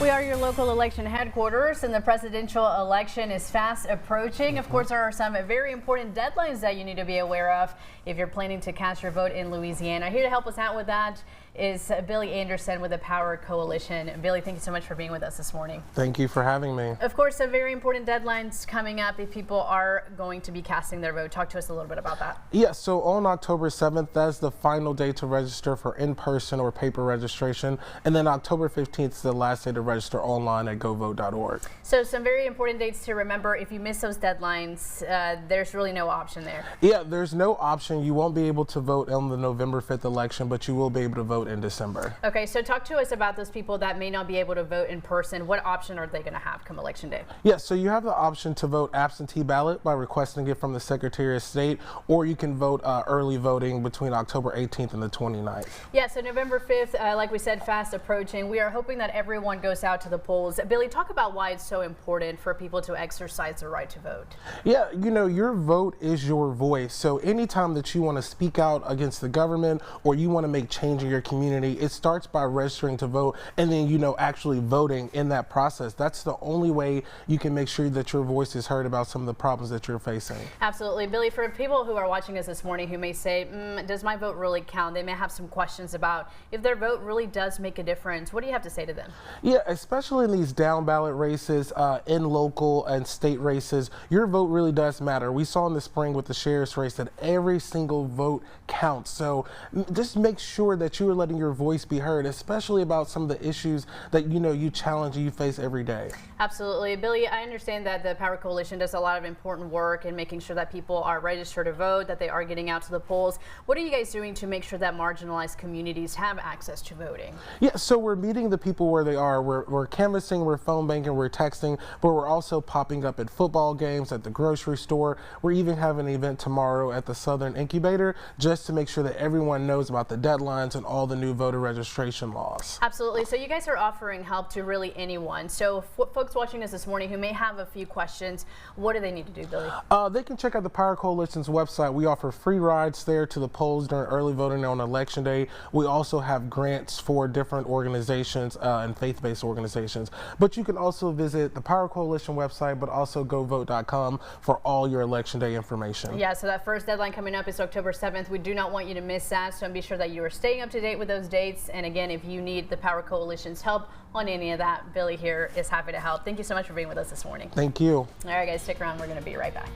We are your local election headquarters, and the presidential election is fast approaching. Of course, there are some very important deadlines that you need to be aware of if you're planning to cast your vote in Louisiana. Here to help us out with that is Billy Anderson with the Power Coalition. Billy, thank you so much for being with us this morning. Thank you for having me. Of course, some very important deadlines coming up if people are going to be casting their vote. Talk to us a little bit about that. Yeah, so on October 7th, that's the final day to register for in-person or paper registration. And then October 15th is the last day to register online at govote.org. So some very important dates to remember. If you miss those deadlines, there's really no option there. Yeah, there's no option. You won't be able to vote on the November 5th election, but you will be able to vote in December. Okay, so talk to us about those people that may not be able to vote in person. What option are they going to have come election day? Yeah, so you have the option to vote absentee ballot by requesting it from the Secretary of State, or you can vote early voting between October 18th and the 29th. Yeah, so November 5th, like we said, fast approaching. We are hoping that everyone goes out to the polls. Billy, talk about why it's so important for people to exercise their right to vote. Yeah, you know, your vote is your voice. So anytime that you want to speak out against the government or you want to make change in your community, it starts by registering to vote and then, you know, actually voting in that process. That's the only way you can make sure that your voice is heard about some of the problems that you're facing. Absolutely. Billy, for people who are watching us this morning who may say, does my vote really count? They may have some questions about if their vote really does make a difference. What do you have to say to them? Yeah, especially in these down ballot races, in local and state races, your vote really does matter. We saw in the spring with the sheriff's race that every single vote counts. So just make sure that you are letting your voice be heard, especially about some of the issues that you challenge and you face every day. Absolutely. Billy, I understand that the Power Coalition does a lot of important work in making sure that people are registered to vote, that they are getting out to the polls. What are you guys doing to make sure that marginalized communities have access to voting? Yeah, so we're meeting the people where they are. We're canvassing, we're phone banking, we're texting, but we're also popping up at football games, at the grocery store. We're even having an event tomorrow at the Southern Incubator just to make sure that everyone knows about the deadlines and all the new voter registration laws. Absolutely. So you guys are offering help to really anyone. So folks watching us this morning who may have a few questions, what do they need to do, Billy? They can check out the Power Coalition's website. We offer free rides there to the polls during early voting on election day. We also have grants for different organizations and faith-based organizations. But you can also visit the Power Coalition website, but also govote.com for all your election day information. Yeah, so that first deadline coming up is October 7th. We do not want you to miss that, so be sure that you are staying up to date with those dates. And again, if you need the Power Coalition's help on any of that, Billy here is happy to help. Thank you so much for being with us this morning. Thank you. All right, guys, stick around. We're going to be right back.